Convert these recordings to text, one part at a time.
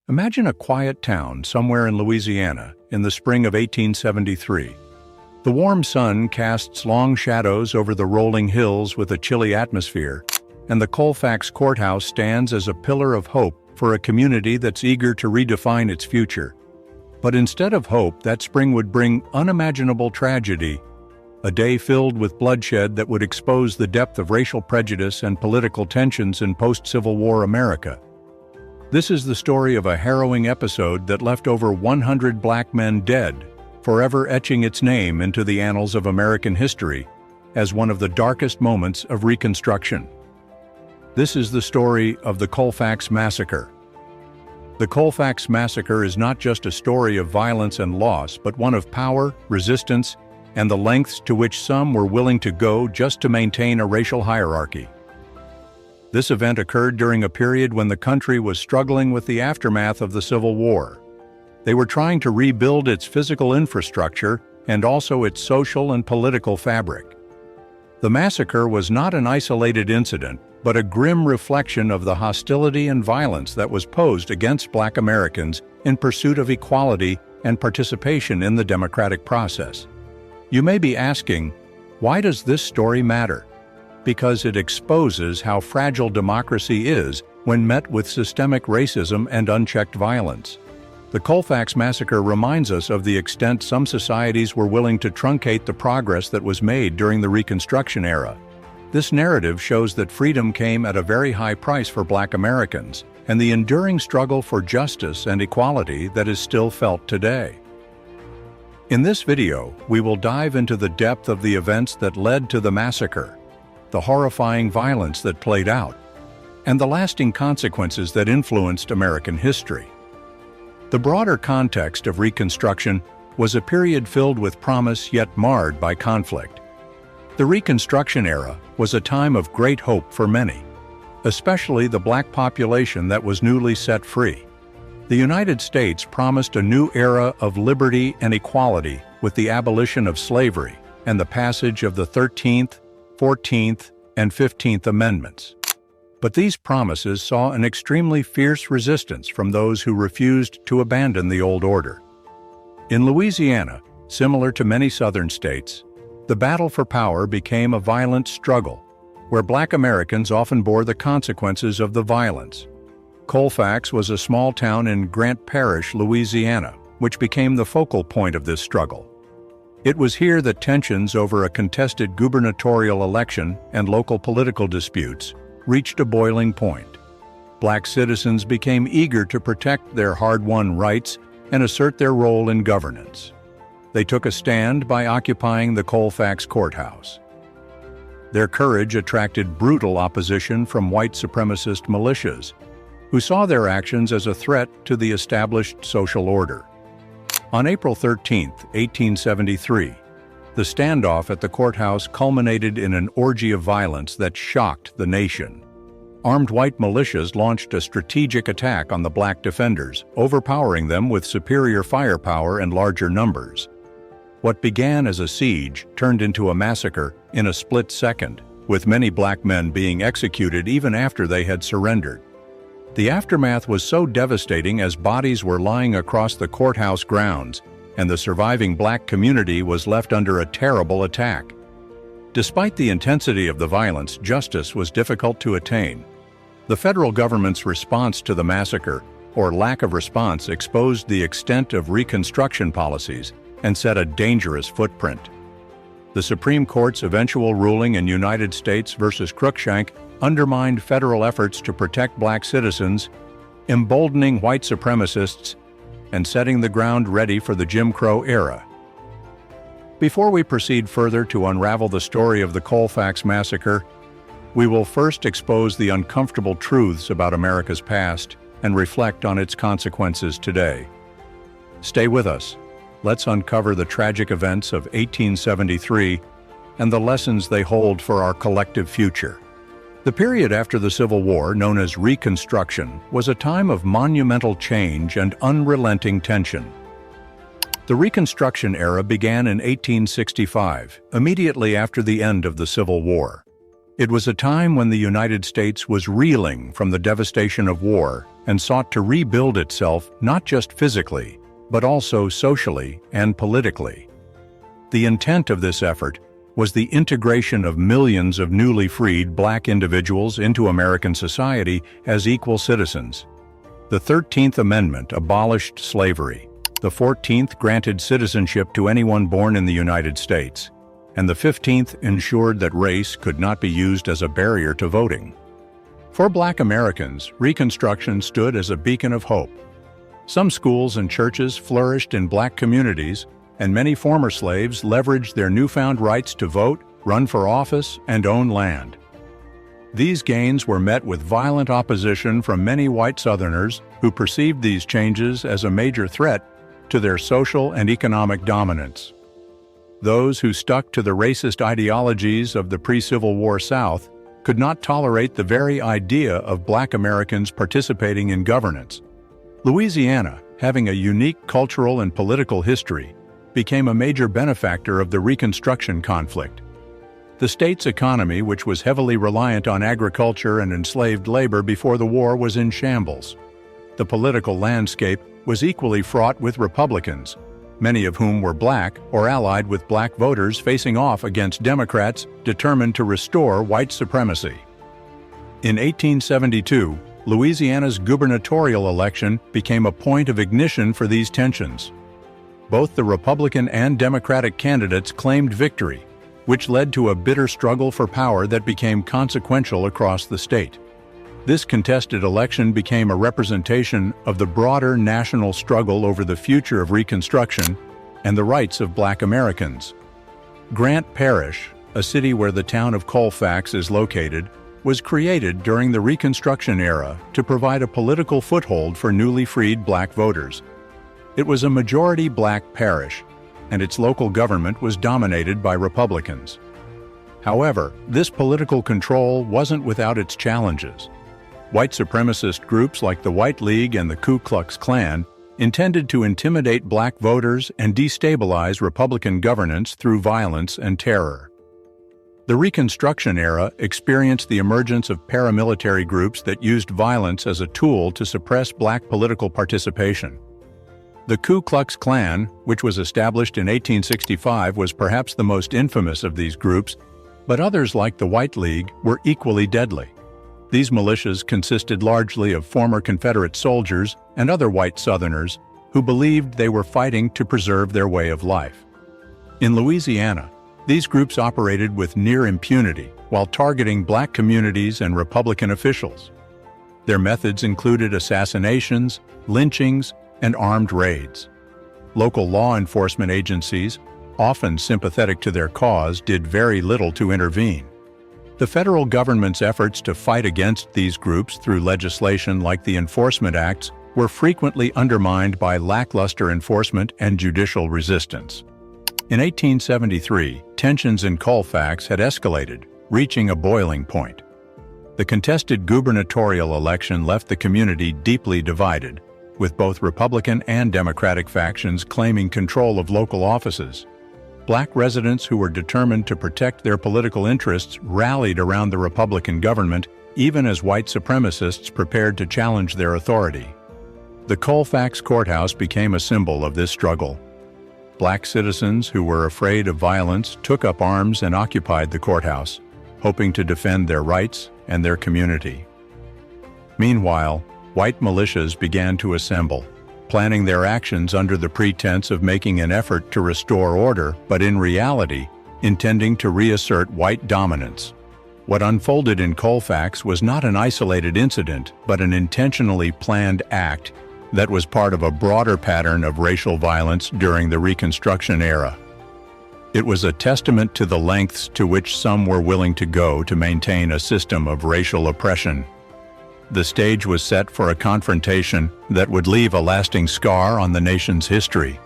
Imagine a quiet town somewhere in Louisiana in the spring of 1873. The warm sun casts long shadows over the rolling hills with a chilly atmosphere, and the Colfax courthouse stands as a pillar of hope for a community that's eager to redefine its future. But instead of hope, that spring would bring unimaginable tragedy, a day filled with bloodshed that would expose the depth of racial prejudice and political tensions in post-Civil War America. This is the story of a harrowing episode that left over 100 black men dead, forever etching its name into the annals of American history as one of the darkest moments of Reconstruction. This is the story of the Colfax Massacre. The Colfax Massacre is not just a story of violence and loss, but one of power, resistance, and the lengths to which some were willing to go just to maintain a racial hierarchy. This event occurred during a period when the country was struggling with the aftermath of the Civil War. They were trying to rebuild its physical infrastructure and also its social and political fabric. The massacre was not an isolated incident, but a grim reflection of the hostility and violence that was posed against Black Americans in pursuit of equality and participation in the democratic process. You may be asking, why does this story matter? Because it exposes how fragile democracy is when met with systemic racism and unchecked violence. The Colfax Massacre reminds us of the extent some societies were willing to truncate the progress that was made during the Reconstruction era. This narrative shows that freedom came at a very high price for Black Americans, and the enduring struggle for justice and equality that is still felt today. In this video, we will dive into the depth of the events that led to the massacre, the horrifying violence that played out, and the lasting consequences that influenced American history. The broader context of Reconstruction was a period filled with promise yet marred by conflict. The Reconstruction era was a time of great hope for many, especially the Black population that was newly set free. The United States promised a new era of liberty and equality with the abolition of slavery and the passage of the 13th, 14th, and 15th Amendments. But these promises saw an extremely fierce resistance from those who refused to abandon the old order. In Louisiana, similar to many southern states, the battle for power became a violent struggle, where Black Americans often bore the consequences of the violence. Colfax was a small town in Grant Parish, Louisiana, which became the focal point of this struggle. It was here that tensions over a contested gubernatorial election and local political disputes reached a boiling point. Black citizens became eager to protect their hard-won rights and assert their role in governance. They took a stand by occupying the Colfax courthouse. Their courage attracted brutal opposition from white supremacist militias, who saw their actions as a threat to the established social order. On April 13, 1873, the standoff at the courthouse culminated in an orgy of violence that shocked the nation. Armed white militias launched a strategic attack on the Black defenders, overpowering them with superior firepower and larger numbers. What began as a siege turned into a massacre in a split second, with many Black men being executed even after they had surrendered. The aftermath was so devastating as bodies were lying across the courthouse grounds, and the surviving Black community was left under a terrible attack. Despite the intensity of the violence, justice was difficult to attain. The federal government's response to the massacre, or lack of response, exposed the extent of Reconstruction policies and set a dangerous footprint. The Supreme Court's eventual ruling in United States v. Cruikshank undermined federal efforts to protect Black citizens, emboldening white supremacists, and setting the ground ready for the Jim Crow era. Before we proceed further to unravel the story of the Colfax Massacre, we will first expose the uncomfortable truths about America's past and reflect on its consequences today. Stay with us. Let's uncover the tragic events of 1873 and the lessons they hold for our collective future. The period after the Civil War, known as Reconstruction, was a time of monumental change and unrelenting tension. The Reconstruction era began in 1865, immediately after the end of the Civil War. It was a time when the United States was reeling from the devastation of war and sought to rebuild itself not just physically, but also socially and politically. The intent of this effort was the integration of millions of newly freed Black individuals into American society as equal citizens. The 13th Amendment abolished slavery. The 14th granted citizenship to anyone born in the United States, and the 15th ensured that race could not be used as a barrier to voting. For Black Americans, Reconstruction stood as a beacon of hope. Some schools and churches flourished in Black communities, and many former slaves leveraged their newfound rights to vote, run for office, and own land. These gains were met with violent opposition from many white Southerners who perceived these changes as a major threat to their social and economic dominance. Those who stuck to the racist ideologies of the pre-Civil War South could not tolerate the very idea of Black Americans participating in governance. Louisiana, having a unique cultural and political history, became a major benefactor of the Reconstruction conflict. The state's economy, which was heavily reliant on agriculture and enslaved labor before the war, was in shambles. The political landscape was equally fraught with Republicans, many of whom were Black or allied with Black voters facing off against Democrats determined to restore white supremacy. In 1872, Louisiana's gubernatorial election became a point of ignition for these tensions. Both the Republican and Democratic candidates claimed victory, which led to a bitter struggle for power that became consequential across the state. This contested election became a representation of the broader national struggle over the future of Reconstruction and the rights of Black Americans. Grant Parish, a city where the town of Colfax is located, was created during the Reconstruction era to provide a political foothold for newly freed Black voters. It was a majority Black parish, and its local government was dominated by Republicans. However, this political control wasn't without its challenges. White supremacist groups like the White League and the Ku Klux Klan intended to intimidate Black voters and destabilize Republican governance through violence and terror. The Reconstruction era experienced the emergence of paramilitary groups that used violence as a tool to suppress Black political participation. The Ku Klux Klan, which was established in 1865, was perhaps the most infamous of these groups, but others like the White League were equally deadly. These militias consisted largely of former Confederate soldiers and other white Southerners who believed they were fighting to preserve their way of life. In Louisiana, these groups operated with near impunity while targeting Black communities and Republican officials. Their methods included assassinations, lynchings, and armed raids. Local law enforcement agencies, often sympathetic to their cause, did very little to intervene. The federal government's efforts to fight against these groups through legislation like the Enforcement Acts were frequently undermined by lackluster enforcement and judicial resistance. In 1873, tensions in Colfax had escalated, reaching a boiling point. The contested gubernatorial election left the community deeply divided, with both Republican and Democratic factions claiming control of local offices. Black residents who were determined to protect their political interests rallied around the Republican government, even as white supremacists prepared to challenge their authority. The Colfax courthouse became a symbol of this struggle. Black citizens who were afraid of violence took up arms and occupied the courthouse, hoping to defend their rights and their community. Meanwhile, white militias began to assemble, planning their actions under the pretense of making an effort to restore order, but in reality, intending to reassert white dominance. What unfolded in Colfax was not an isolated incident, but an intentionally planned act that was part of a broader pattern of racial violence during the Reconstruction era. It was a testament to the lengths to which some were willing to go to maintain a system of racial oppression. The stage was set for a confrontation that would leave a lasting scar on the nation's history.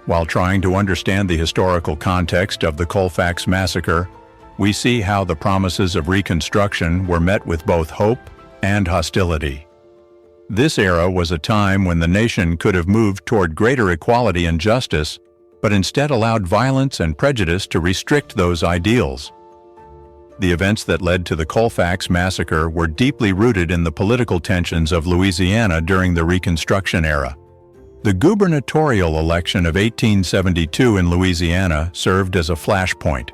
While trying to understand the historical context of the Colfax Massacre, we see how the promises of Reconstruction were met with both hope and hostility. This era was a time when the nation could have moved toward greater equality and justice, but instead allowed violence and prejudice to restrict those ideals. The events that led to the Colfax Massacre were deeply rooted in the political tensions of Louisiana during the Reconstruction era. The gubernatorial election of 1872 in Louisiana served as a flashpoint.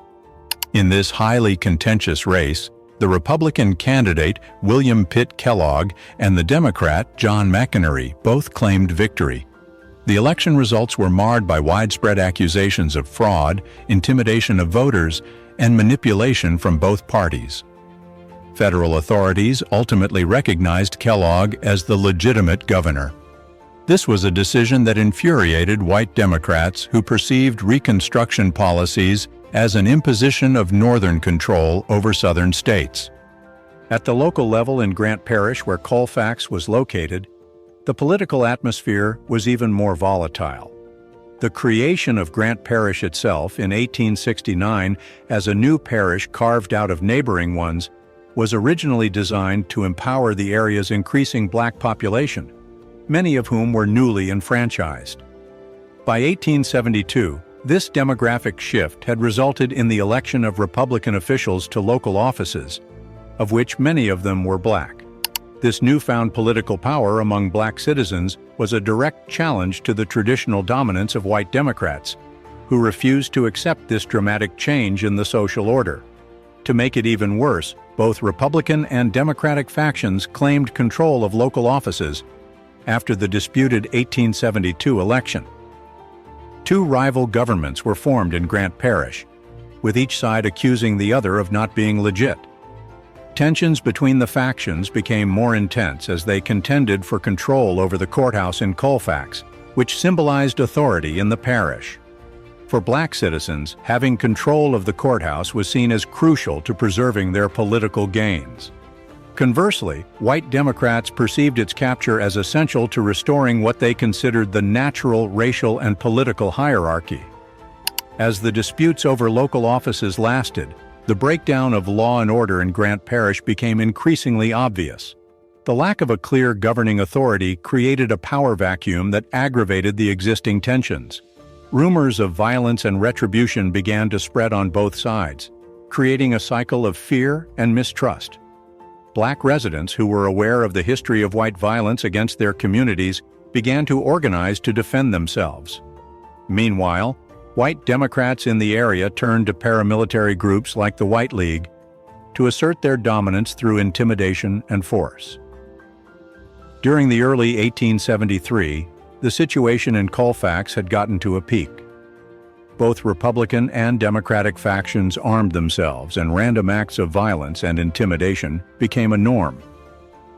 In this highly contentious race, the Republican candidate William Pitt Kellogg and the Democrat John McEnery both claimed victory. The election results were marred by widespread accusations of fraud, intimidation of voters, and manipulation from both parties. Federal authorities ultimately recognized Kellogg as the legitimate governor. This was a decision that infuriated white Democrats who perceived Reconstruction policies as an imposition of Northern control over Southern states. At the local level in Grant Parish, where Colfax was located, the political atmosphere was even more volatile. The creation of Grant Parish itself in 1869 as a new parish carved out of neighboring ones was originally designed to empower the area's increasing black population, many of whom were newly enfranchised. By 1872, this demographic shift had resulted in the election of Republican officials to local offices, of which many of them were black. This newfound political power among black citizens was a direct challenge to the traditional dominance of white Democrats, who refused to accept this dramatic change in the social order. To make it even worse, both Republican and Democratic factions claimed control of local offices after the disputed 1872 election. Two rival governments were formed in Grant Parish, with each side accusing the other of not being legit. Tensions between the factions became more intense as they contended for control over the courthouse in Colfax, which symbolized authority in the parish. For black citizens, having control of the courthouse was seen as crucial to preserving their political gains. Conversely, white Democrats perceived its capture as essential to restoring what they considered the natural racial and political hierarchy. As the disputes over local offices lasted, the breakdown of law and order in Grant Parish became increasingly obvious. The lack of a clear governing authority created a power vacuum that aggravated the existing tensions. Rumors of violence and retribution began to spread on both sides, creating a cycle of fear and mistrust. Black residents who were aware of the history of white violence against their communities began to organize to defend themselves. Meanwhile, white Democrats in the area turned to paramilitary groups like the White League to assert their dominance through intimidation and force. During the early 1873, the situation in Colfax had gotten to a peak. Both Republican and Democratic factions armed themselves, and random acts of violence and intimidation became a norm.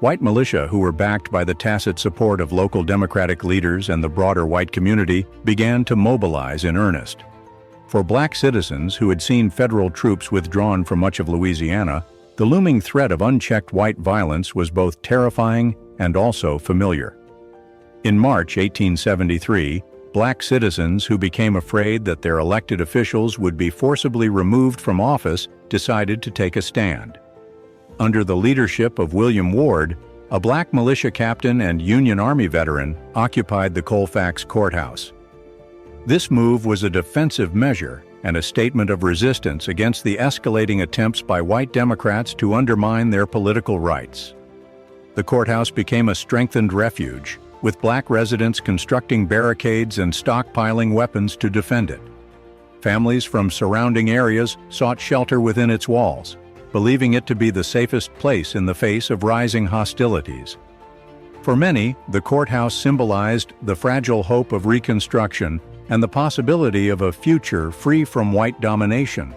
White militia, who were backed by the tacit support of local Democratic leaders and the broader white community, began to mobilize in earnest. For black citizens who had seen federal troops withdrawn from much of Louisiana, the looming threat of unchecked white violence was both terrifying and also familiar. In March 1873, black citizens who became afraid that their elected officials would be forcibly removed from office decided to take a stand. Under the leadership of William Ward, a black militia captain and Union Army veteran occupied the Colfax courthouse. This move was a defensive measure and a statement of resistance against the escalating attempts by white Democrats to undermine their political rights. The courthouse became a strengthened refuge, with black residents constructing barricades and stockpiling weapons to defend it. Families from surrounding areas sought shelter within its walls, believing it to be the safest place in the face of rising hostilities. For many, the courthouse symbolized the fragile hope of Reconstruction and the possibility of a future free from white domination.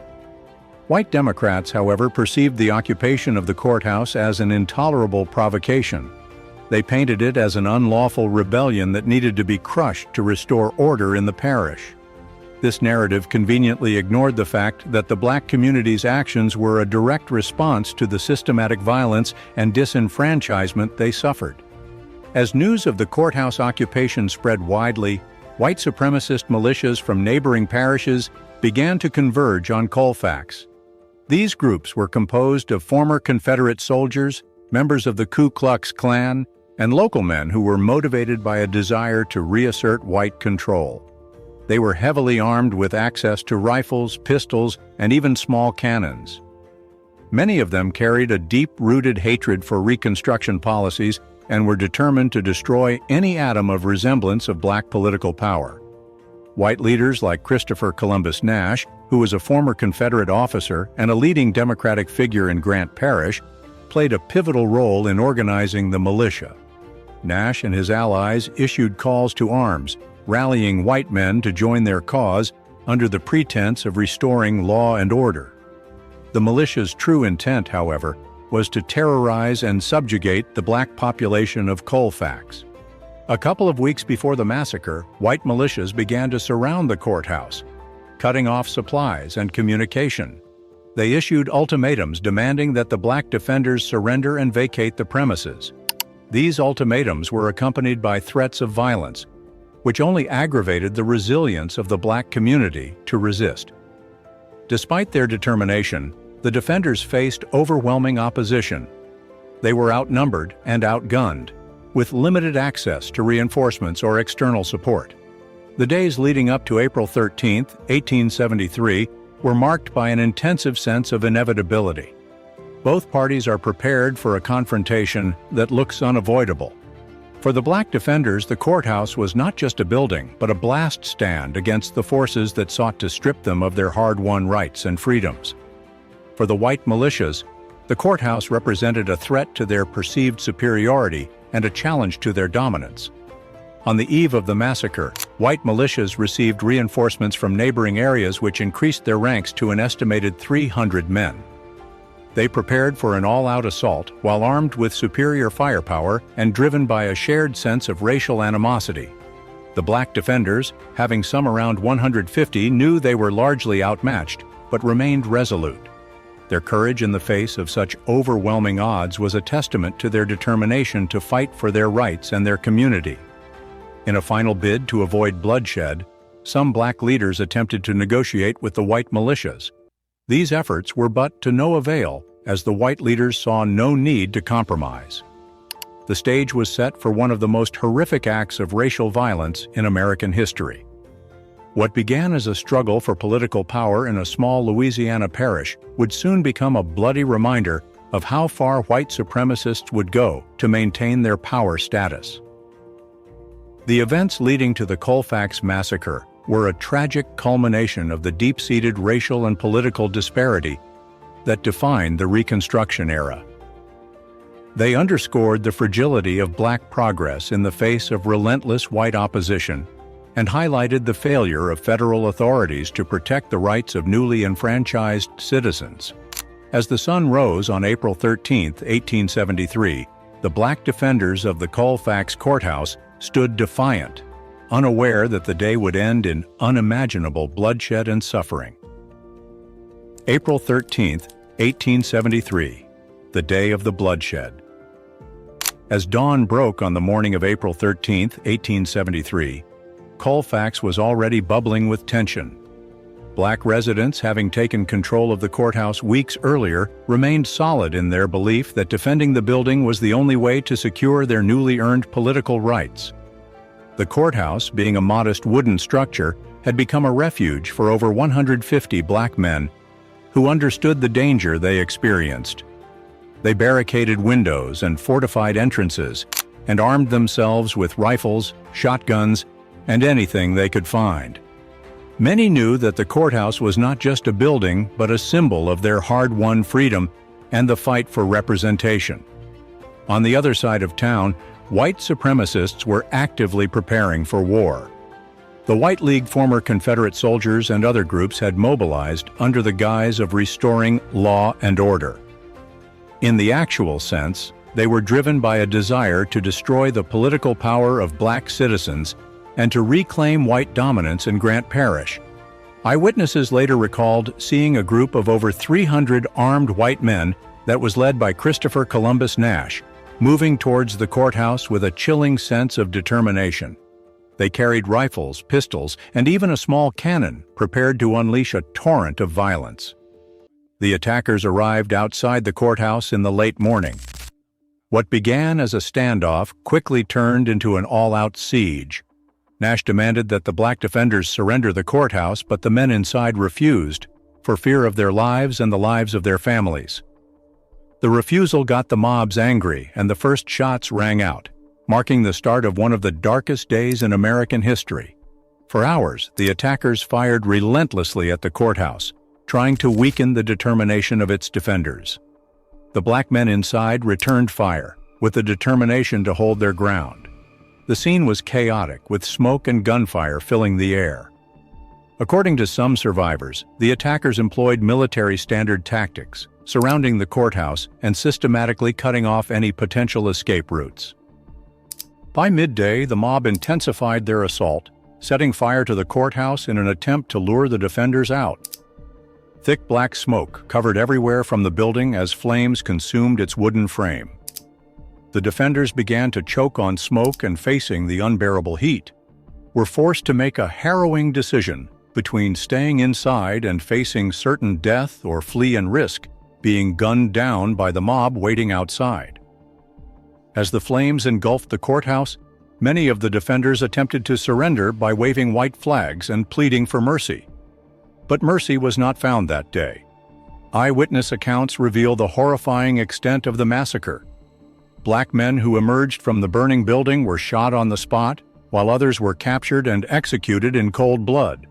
White Democrats, however, perceived the occupation of the courthouse as an intolerable provocation. They painted it as an unlawful rebellion that needed to be crushed to restore order in the parish. This narrative conveniently ignored the fact that the black community's actions were a direct response to the systematic violence and disenfranchisement they suffered. As news of the courthouse occupation spread widely, white supremacist militias from neighboring parishes began to converge on Colfax. These groups were composed of former Confederate soldiers, members of the Ku Klux Klan, and local men who were motivated by a desire to reassert white control. They were heavily armed with access to rifles, pistols, and even small cannons. Many of them carried a deep-rooted hatred for Reconstruction policies and were determined to destroy any atom of resemblance of black political power. White leaders like Christopher Columbus Nash, who was a former Confederate officer and a leading Democratic figure in Grant Parish, played a pivotal role in organizing the militia. Nash and his allies issued calls to arms, rallying white men to join their cause under the pretense of restoring law and order. The militia's true intent, however, was to terrorize and subjugate the black population of Colfax. A couple of weeks before the massacre, white militias began to surround the courthouse, cutting off supplies and communication. They issued ultimatums demanding that the black defenders surrender and vacate the premises. These ultimatums were accompanied by threats of violence, which only aggravated the resilience of the black community to resist. Despite their determination, the defenders faced overwhelming opposition. They were outnumbered and outgunned, with limited access to reinforcements or external support. The days leading up to April 13, 1873, were marked by an intensive sense of inevitability. Both parties are prepared for a confrontation that looks unavoidable. For the black defenders, the courthouse was not just a building, but a blast stand against the forces that sought to strip them of their hard-won rights and freedoms. For the white militias, the courthouse represented a threat to their perceived superiority and a challenge to their dominance. On the eve of the massacre, white militias received reinforcements from neighboring areas which increased their ranks to an estimated 300 men. They prepared for an all-out assault while armed with superior firepower and driven by a shared sense of racial animosity. The black defenders, having some around 150, knew they were largely outmatched, but remained resolute. Their courage in the face of such overwhelming odds was a testament to their determination to fight for their rights and their community. In a final bid to avoid bloodshed, some black leaders attempted to negotiate with the white militias. These efforts were but to no avail, as the white leaders saw no need to compromise. The stage was set for one of the most horrific acts of racial violence in American history. What began as a struggle for political power in a small Louisiana parish would soon become a bloody reminder of how far white supremacists would go to maintain their power status. The events leading to the Colfax Massacre were a tragic culmination of the deep-seated racial and political disparity that defined the Reconstruction era. They underscored the fragility of black progress in the face of relentless white opposition and highlighted the failure of federal authorities to protect the rights of newly enfranchised citizens. As the sun rose on April 13, 1873, the black defenders of the Colfax courthouse stood defiant, unaware that the day would end in unimaginable bloodshed and suffering. April 13, 1873, the day of the bloodshed. As dawn broke on the morning of April 13, 1873, Colfax was already bubbling with tension. Black residents, having taken control of the courthouse weeks earlier, remained solid in their belief that defending the building was the only way to secure their newly earned political rights. The courthouse, being a modest wooden structure, had become a refuge for over 150 black men who understood the danger they experienced. They barricaded windows and fortified entrances and armed themselves with rifles, shotguns, and anything they could find. Many knew that the courthouse was not just a building, but a symbol of their hard-won freedom and the fight for representation. On the other side of town, white supremacists were actively preparing for war. The White League former Confederate soldiers and other groups had mobilized under the guise of restoring law and order. In the actual sense, they were driven by a desire to destroy the political power of black citizens and to reclaim white dominance in Grant Parish. Eyewitnesses later recalled seeing a group of over 300 armed white men that was led by Christopher Columbus Nash, moving towards the courthouse with a chilling sense of determination. They carried rifles, pistols, and even a small cannon, prepared to unleash a torrent of violence. The attackers arrived outside the courthouse in the late morning. What began as a standoff quickly turned into an all-out siege. Nash demanded that the black defenders surrender the courthouse, but the men inside refused, for fear of their lives and the lives of their families. The refusal got the mobs angry, and the first shots rang out, marking the start of one of the darkest days in American history. For hours, the attackers fired relentlessly at the courthouse, trying to weaken the determination of its defenders. The black men inside returned fire, with the determination to hold their ground. The scene was chaotic, with smoke and gunfire filling the air. According to some survivors, the attackers employed military standard tactics, surrounding the courthouse and systematically cutting off any potential escape routes. By midday, the mob intensified their assault, setting fire to the courthouse in an attempt to lure the defenders out. Thick black smoke covered everywhere from the building as flames consumed its wooden frame. The defenders began to choke on smoke and, facing the unbearable heat, were forced to make a harrowing decision between staying inside and facing certain death or flee and risk being gunned down by the mob waiting outside. As the flames engulfed the courthouse, many of the defenders attempted to surrender by waving white flags and pleading for mercy. But mercy was not found that day. Eyewitness accounts reveal the horrifying extent of the massacre. Black men who emerged from the burning building were shot on the spot, while others were captured and executed in cold blood.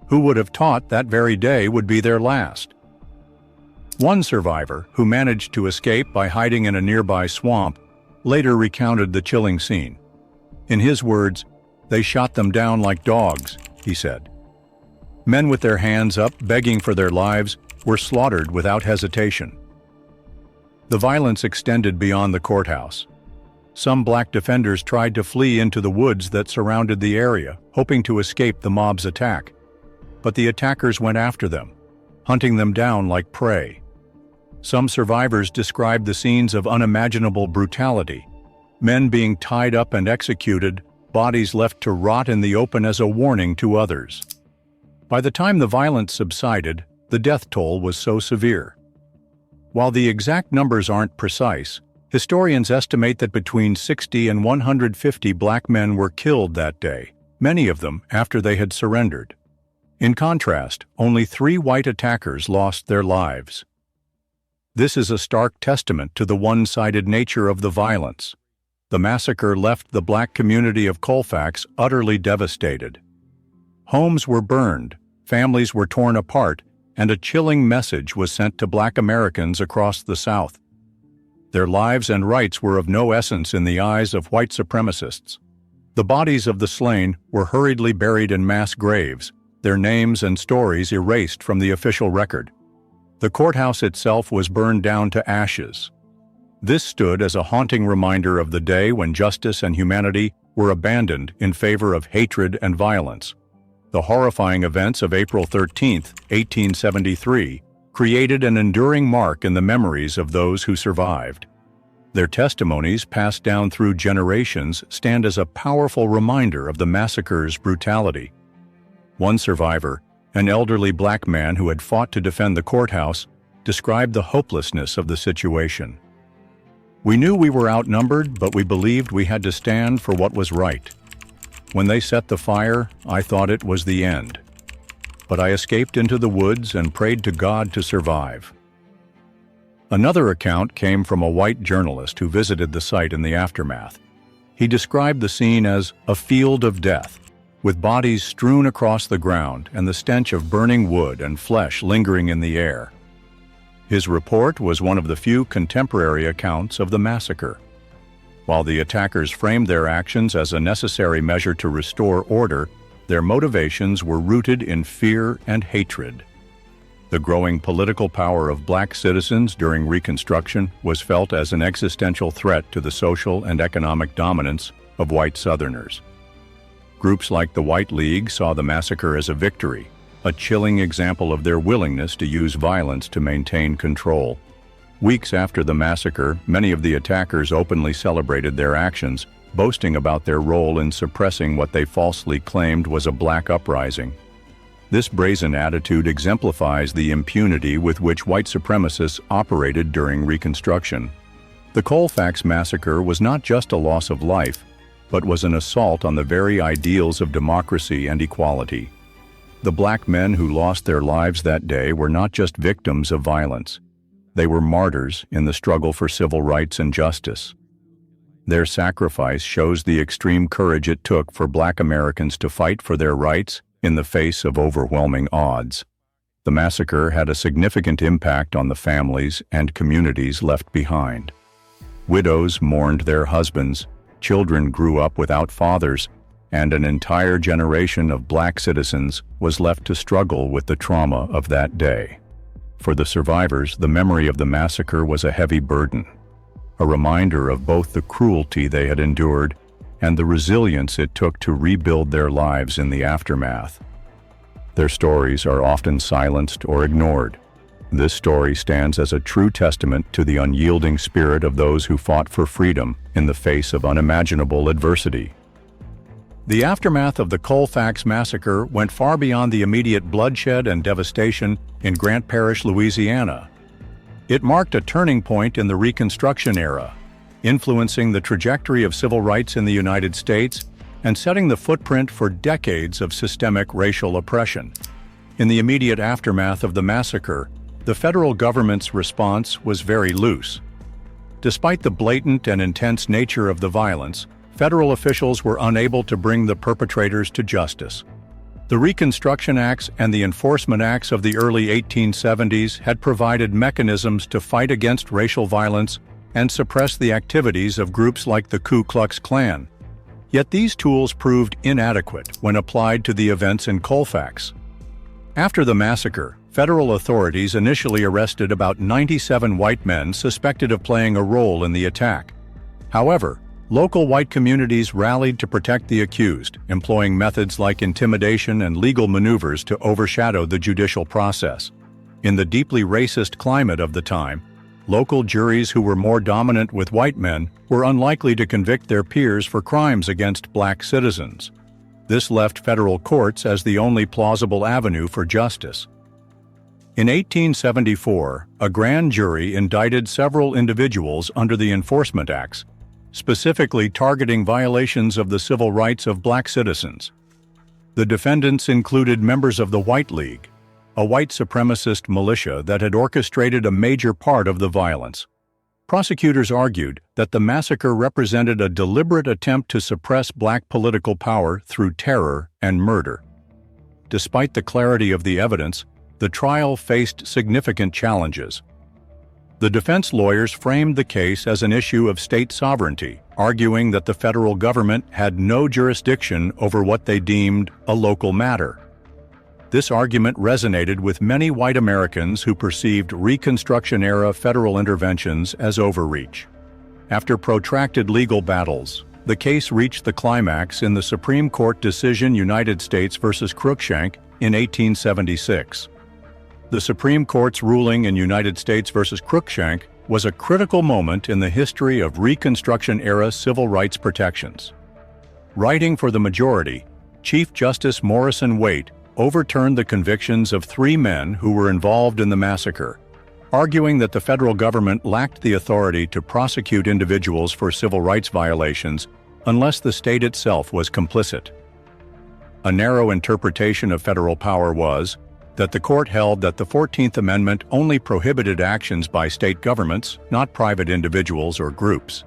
Who would have thought that very day would be their last? One survivor, who managed to escape by hiding in a nearby swamp, later recounted the chilling scene. In his words, "They shot them down like dogs," he said. Men with their hands up, begging for their lives, were slaughtered without hesitation. The violence extended beyond the courthouse. Some black defenders tried to flee into the woods that surrounded the area, hoping to escape the mob's attack. But the attackers went after them, hunting them down like prey. Some survivors described the scenes of unimaginable brutality: men being tied up and executed, bodies left to rot in the open as a warning to others. By the time the violence subsided, the death toll was so severe. While the exact numbers aren't precise, historians estimate that between 60 and 150 black men were killed that day, many of them after they had surrendered. In contrast, only 3 white attackers lost their lives. This is a stark testament to the one-sided nature of the violence. The massacre left the black community of Colfax utterly devastated. Homes were burned, families were torn apart, and a chilling message was sent to black Americans across the South. Their lives and rights were of no essence in the eyes of white supremacists. The bodies of the slain were hurriedly buried in mass graves, their names and stories erased from the official record. The courthouse itself was burned down to ashes. This stood as a haunting reminder of the day when justice and humanity were abandoned in favor of hatred and violence. The horrifying events of April 13, 1873, created an enduring mark in the memories of those who survived. Their testimonies, passed down through generations, stand as a powerful reminder of the massacre's brutality. One survivor, an elderly black man who had fought to defend the courthouse, described the hopelessness of the situation. "We knew we were outnumbered, but we believed we had to stand for what was right. When they set the fire, I thought it was the end. But I escaped into the woods and prayed to God to survive." Another account came from a white journalist who visited the site in the aftermath. He described the scene as a field of death, with bodies strewn across the ground and the stench of burning wood and flesh lingering in the air. His report was one of the few contemporary accounts of the massacre. While the attackers framed their actions as a necessary measure to restore order, their motivations were rooted in fear and hatred. The growing political power of black citizens during Reconstruction was felt as an existential threat to the social and economic dominance of white Southerners. Groups like the White League saw the massacre as a victory, a chilling example of their willingness to use violence to maintain control. Weeks after the massacre, many of the attackers openly celebrated their actions, boasting about their role in suppressing what they falsely claimed was a black uprising. This brazen attitude exemplifies the impunity with which white supremacists operated during Reconstruction. The Colfax Massacre was not just a loss of life, but was an assault on the very ideals of democracy and equality. The black men who lost their lives that day were not just victims of violence. They were martyrs in the struggle for civil rights and justice. Their sacrifice shows the extreme courage it took for Black Americans to fight for their rights in the face of overwhelming odds. The massacre had a significant impact on the families and communities left behind. Widows mourned their husbands, children grew up without fathers, and an entire generation of Black citizens was left to struggle with the trauma of that day. For the survivors, the memory of the massacre was a heavy burden, a reminder of both the cruelty they had endured and the resilience it took to rebuild their lives in the aftermath. Their stories are often silenced or ignored. This story stands as a true testament to the unyielding spirit of those who fought for freedom in the face of unimaginable adversity. The aftermath of the Colfax Massacre went far beyond the immediate bloodshed and devastation in Grant Parish, Louisiana. It marked a turning point in the Reconstruction era, influencing the trajectory of civil rights in the United States and setting the footprint for decades of systemic racial oppression. In the immediate aftermath of the massacre, the federal government's response was very loose. Despite the blatant and intense nature of the violence, federal officials were unable to bring the perpetrators to justice. The Reconstruction Acts and the Enforcement Acts of the early 1870s had provided mechanisms to fight against racial violence and suppress the activities of groups like the Ku Klux Klan. Yet these tools proved inadequate when applied to the events in Colfax. After the massacre, federal authorities initially arrested about 97 white men suspected of playing a role in the attack. However, local white communities rallied to protect the accused, employing methods like intimidation and legal maneuvers to overshadow the judicial process. In the deeply racist climate of the time, local juries who were more dominant with white men were unlikely to convict their peers for crimes against Black citizens. This left federal courts as the only plausible avenue for justice. In 1874, a grand jury indicted several individuals under the Enforcement Acts, specifically targeting violations of the civil rights of Black citizens. The defendants included members of the White League, a white supremacist militia that had orchestrated a major part of the violence. Prosecutors argued that the massacre represented a deliberate attempt to suppress Black political power through terror and murder. Despite the clarity of the evidence, the trial faced significant challenges. The defense lawyers framed the case as an issue of state sovereignty, arguing that the federal government had no jurisdiction over what they deemed a local matter. This argument resonated with many white Americans who perceived Reconstruction-era federal interventions as overreach. After protracted legal battles, the case reached the climax in the Supreme Court decision United States v. Cruikshank in 1876. The Supreme Court's ruling in United States v. Cruikshank was a critical moment in the history of Reconstruction-era civil rights protections. Writing for the majority, Chief Justice Morrison Waite overturned the convictions of 3 men who were involved in the massacre, arguing that the federal government lacked the authority to prosecute individuals for civil rights violations unless the state itself was complicit. A narrow interpretation of federal power was that the court held that the 14th Amendment only prohibited actions by state governments, not private individuals or groups.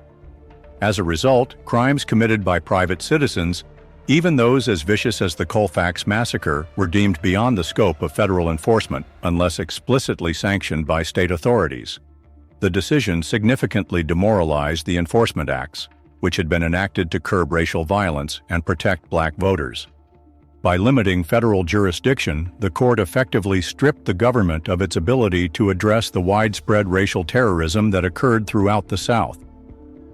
As a result, crimes committed by private citizens, even those as vicious as the Colfax Massacre, were deemed beyond the scope of federal enforcement unless explicitly sanctioned by state authorities. The decision significantly demoralized the Enforcement Acts, which had been enacted to curb racial violence and protect Black voters. By limiting federal jurisdiction, the court effectively stripped the government of its ability to address the widespread racial terrorism that occurred throughout the South.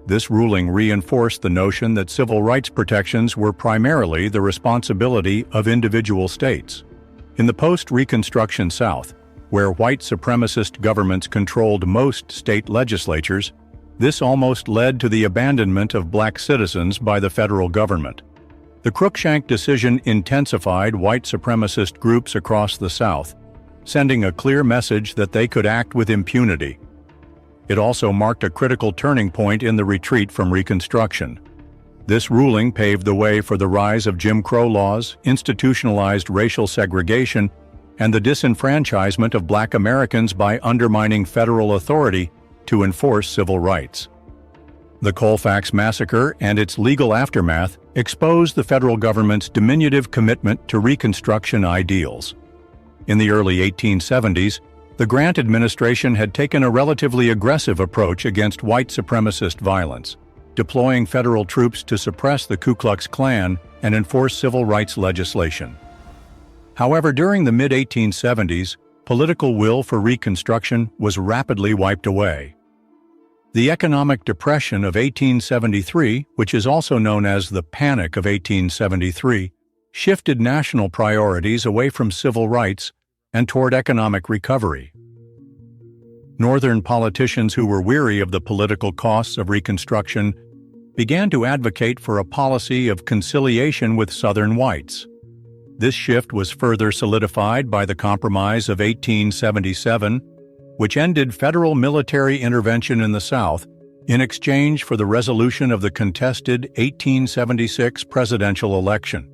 This ruling reinforced the notion that civil rights protections were primarily the responsibility of individual states. In the post-Reconstruction South, where white supremacist governments controlled most state legislatures, this almost led to the abandonment of Black citizens by the federal government. The Cruikshank decision intensified white supremacist groups across the South, sending a clear message that they could act with impunity. It also marked a critical turning point in the retreat from Reconstruction. This ruling paved the way for the rise of Jim Crow laws, institutionalized racial segregation, and the disenfranchisement of Black Americans by undermining federal authority to enforce civil rights. The Colfax Massacre and its legal aftermath exposed the federal government's diminutive commitment to Reconstruction ideals. In the early 1870s, the Grant administration had taken a relatively aggressive approach against white supremacist violence, deploying federal troops to suppress the Ku Klux Klan and enforce civil rights legislation. However, during the mid-1870s, political will for Reconstruction was rapidly wiped away. The economic depression of 1873, which is also known as the Panic of 1873, shifted national priorities away from civil rights and toward economic recovery. Northern politicians who were weary of the political costs of Reconstruction began to advocate for a policy of conciliation with Southern whites. This shift was further solidified by the Compromise of 1877, which ended federal military intervention in the South in exchange for the resolution of the contested 1876 presidential election.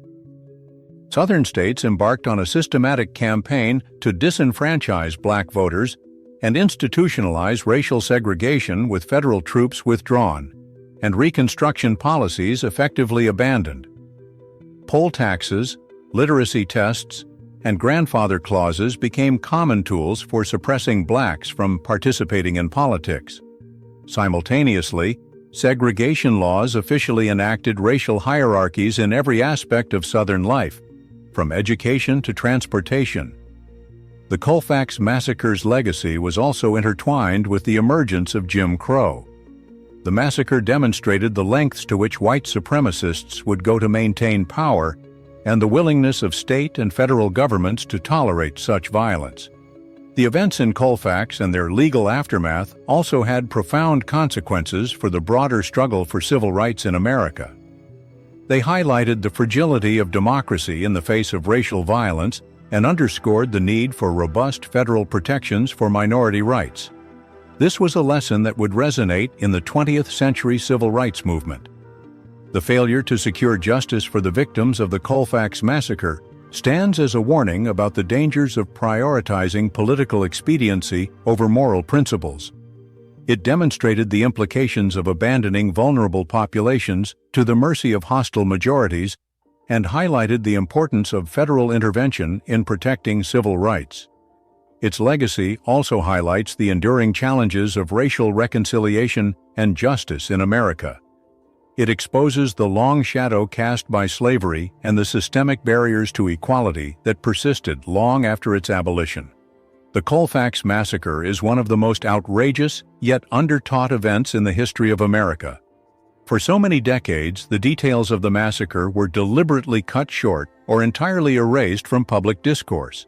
Southern states embarked on a systematic campaign to disenfranchise Black voters and institutionalize racial segregation with federal troops withdrawn and Reconstruction policies effectively abandoned. Poll taxes, literacy tests, and grandfather clauses became common tools for suppressing Blacks from participating in politics. Simultaneously, segregation laws officially enacted racial hierarchies in every aspect of Southern life, from education to transportation. The Colfax Massacre's legacy was also intertwined with the emergence of Jim Crow. The massacre demonstrated the lengths to which white supremacists would go to maintain power and the willingness of state and federal governments to tolerate such violence. The events in Colfax and their legal aftermath also had profound consequences for the broader struggle for civil rights in America. They highlighted the fragility of democracy in the face of racial violence and underscored the need for robust federal protections for minority rights. This was a lesson that would resonate in the 20th century civil rights movement. The failure to secure justice for the victims of the Colfax Massacre stands as a warning about the dangers of prioritizing political expediency over moral principles. It demonstrated the implications of abandoning vulnerable populations to the mercy of hostile majorities and highlighted the importance of federal intervention in protecting civil rights. Its legacy also highlights the enduring challenges of racial reconciliation and justice in America. It exposes the long shadow cast by slavery and the systemic barriers to equality that persisted long after its abolition. The Colfax Massacre is one of the most outrageous yet undertaught events in the history of America. For so many decades, the details of the massacre were deliberately cut short or entirely erased from public discourse.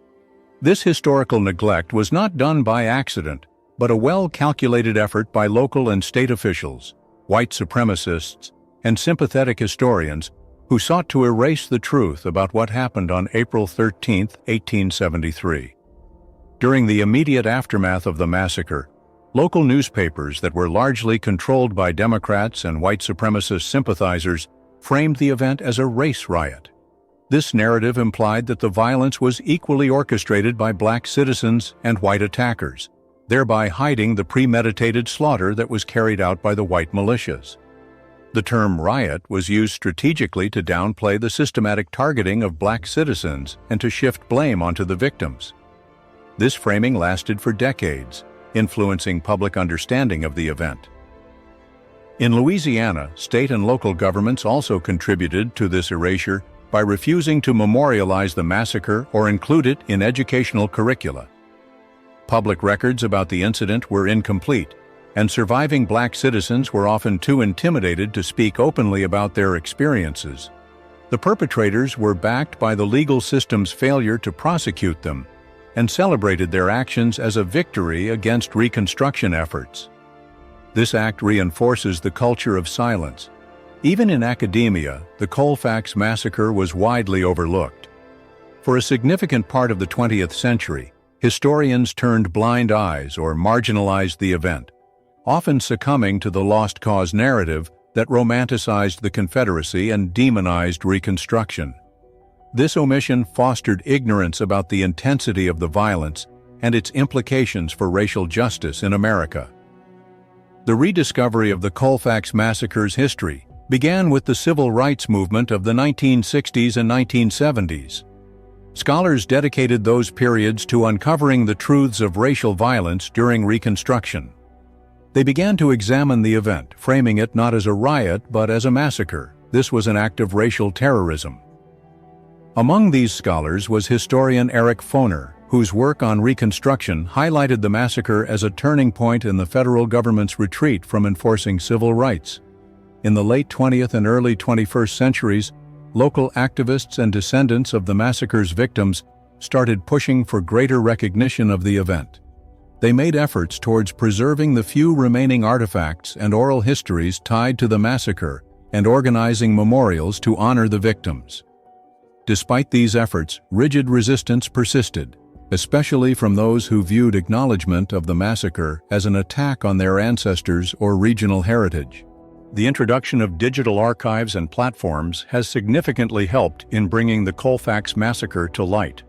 This historical neglect was not done by accident, but a well-calculated effort by local and state officials, white supremacists, and sympathetic historians who sought to erase the truth about what happened on April 13, 1873. During the immediate aftermath of the massacre, local newspapers that were largely controlled by Democrats and white supremacist sympathizers framed the event as a race riot. This narrative implied that the violence was equally orchestrated by Black citizens and white attackers, thereby hiding the premeditated slaughter that was carried out by the white militias. The term riot was used strategically to downplay the systematic targeting of Black citizens and to shift blame onto the victims. This framing lasted for decades, influencing public understanding of the event. In Louisiana, state and local governments also contributed to this erasure by refusing to memorialize the massacre or include it in educational curricula. Public records about the incident were incomplete, and surviving Black citizens were often too intimidated to speak openly about their experiences. The perpetrators were backed by the legal system's failure to prosecute them and celebrated their actions as a victory against Reconstruction efforts. This act reinforces the culture of silence. Even in academia, the Colfax Massacre was widely overlooked. For a significant part of the 20th century, historians turned blind eyes or marginalized the event, often succumbing to the lost cause narrative that romanticized the Confederacy and demonized Reconstruction. This omission fostered ignorance about the intensity of the violence and its implications for racial justice in America. The rediscovery of the Colfax Massacre's history began with the civil rights movement of the 1960s and 1970s. Scholars dedicated those periods to uncovering the truths of racial violence during Reconstruction. They began to examine the event, framing it not as a riot but as a massacre. This was an act of racial terrorism. Among these scholars was historian Eric Foner, whose work on Reconstruction highlighted the massacre as a turning point in the federal government's retreat from enforcing civil rights. In the late 20th and early 21st centuries, local activists and descendants of the massacre's victims started pushing for greater recognition of the event. They made efforts towards preserving the few remaining artifacts and oral histories tied to the massacre and organizing memorials to honor the victims. Despite these efforts, rigid resistance persisted, especially from those who viewed acknowledgement of the massacre as an attack on their ancestors or regional heritage. The introduction of digital archives and platforms has significantly helped in bringing the Colfax Massacre to light.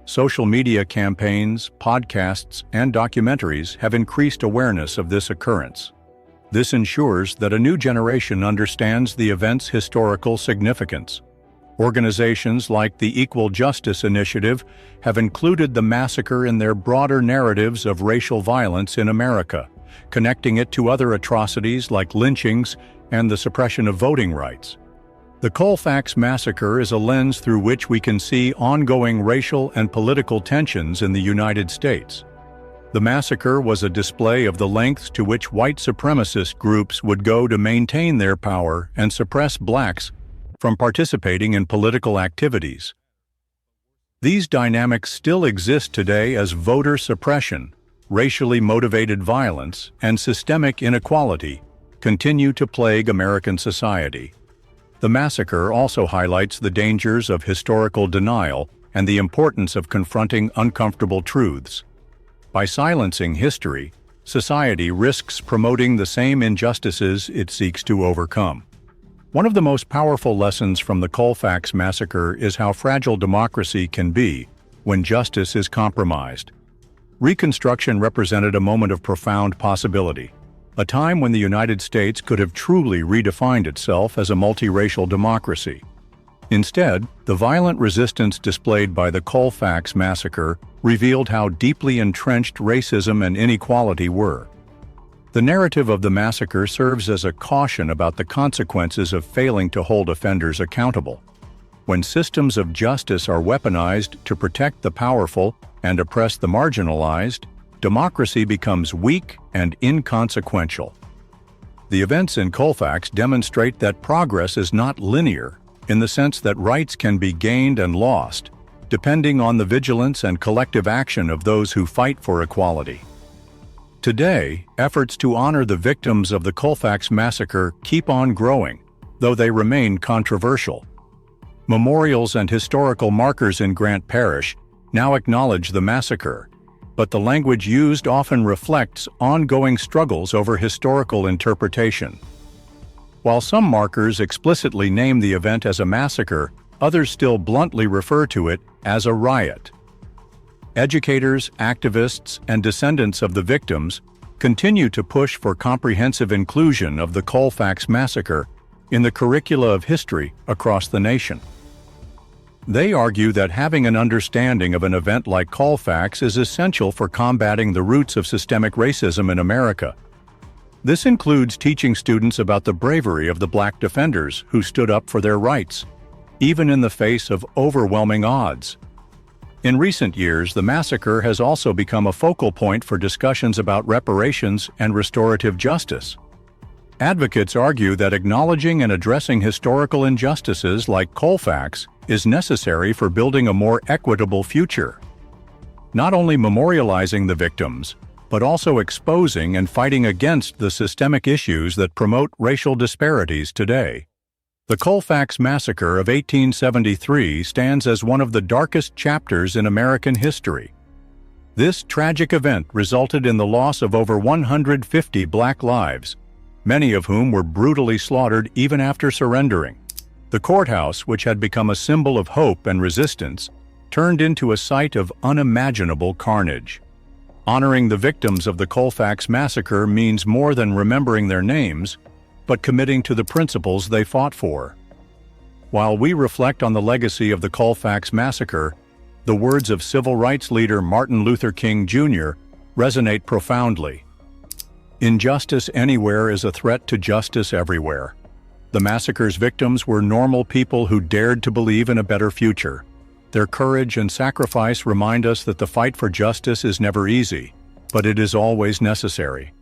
Social media campaigns, podcasts, and documentaries have increased awareness of this occurrence. This ensures that a new generation understands the event's historical significance. Organizations like the Equal Justice Initiative have included the massacre in their broader narratives of racial violence in America, connecting it to other atrocities like lynchings and the suppression of voting rights. The Colfax Massacre is a lens through which we can see ongoing racial and political tensions in the United States. The massacre was a display of the lengths to which white supremacist groups would go to maintain their power and suppress blacks from participating in political activities. These dynamics still exist today as voter suppression, racially motivated violence, and systemic inequality continue to plague American society. The massacre also highlights the dangers of historical denial and the importance of confronting uncomfortable truths. By silencing history, society risks promoting the same injustices it seeks to overcome. One of the most powerful lessons from the Colfax Massacre is how fragile democracy can be when justice is compromised. Reconstruction represented a moment of profound possibility, a time when the United States could have truly redefined itself as a multiracial democracy. Instead, the violent resistance displayed by the Colfax Massacre revealed how deeply entrenched racism and inequality were. The narrative of the massacre serves as a caution about the consequences of failing to hold offenders accountable. When systems of justice are weaponized to protect the powerful and oppress the marginalized, democracy becomes weak and inconsequential. The events in Colfax demonstrate that progress is not linear, in the sense that rights can be gained and lost, depending on the vigilance and collective action of those who fight for equality. Today, efforts to honor the victims of the Colfax Massacre keep on growing, though they remain controversial. Memorials and historical markers in Grant Parish now acknowledge the massacre, but the language used often reflects ongoing struggles over historical interpretation. While some markers explicitly name the event as a massacre, others still bluntly refer to it as a riot. Educators, activists, and descendants of the victims continue to push for comprehensive inclusion of the Colfax Massacre in the curricula of history across the nation. They argue that having an understanding of an event like Colfax is essential for combating the roots of systemic racism in America. This includes teaching students about the bravery of the black defenders who stood up for their rights, even in the face of overwhelming odds. In recent years, the massacre has also become a focal point for discussions about reparations and restorative justice. Advocates argue that acknowledging and addressing historical injustices like Colfax is necessary for building a more equitable future. Not only memorializing the victims, but also exposing and fighting against the systemic issues that promote racial disparities today. The Colfax Massacre of 1873 stands as one of the darkest chapters in American history. This tragic event resulted in the loss of over 150 black lives, many of whom were brutally slaughtered even after surrendering. The courthouse, which had become a symbol of hope and resistance, turned into a site of unimaginable carnage. Honoring the victims of the Colfax Massacre means more than remembering their names, but committing to the principles they fought for. While we reflect on the legacy of the Colfax Massacre, the words of civil rights leader Martin Luther King Jr. resonate profoundly. Injustice anywhere is a threat to justice everywhere. The massacre's victims were normal people who dared to believe in a better future. Their courage and sacrifice remind us that the fight for justice is never easy, but it is always necessary.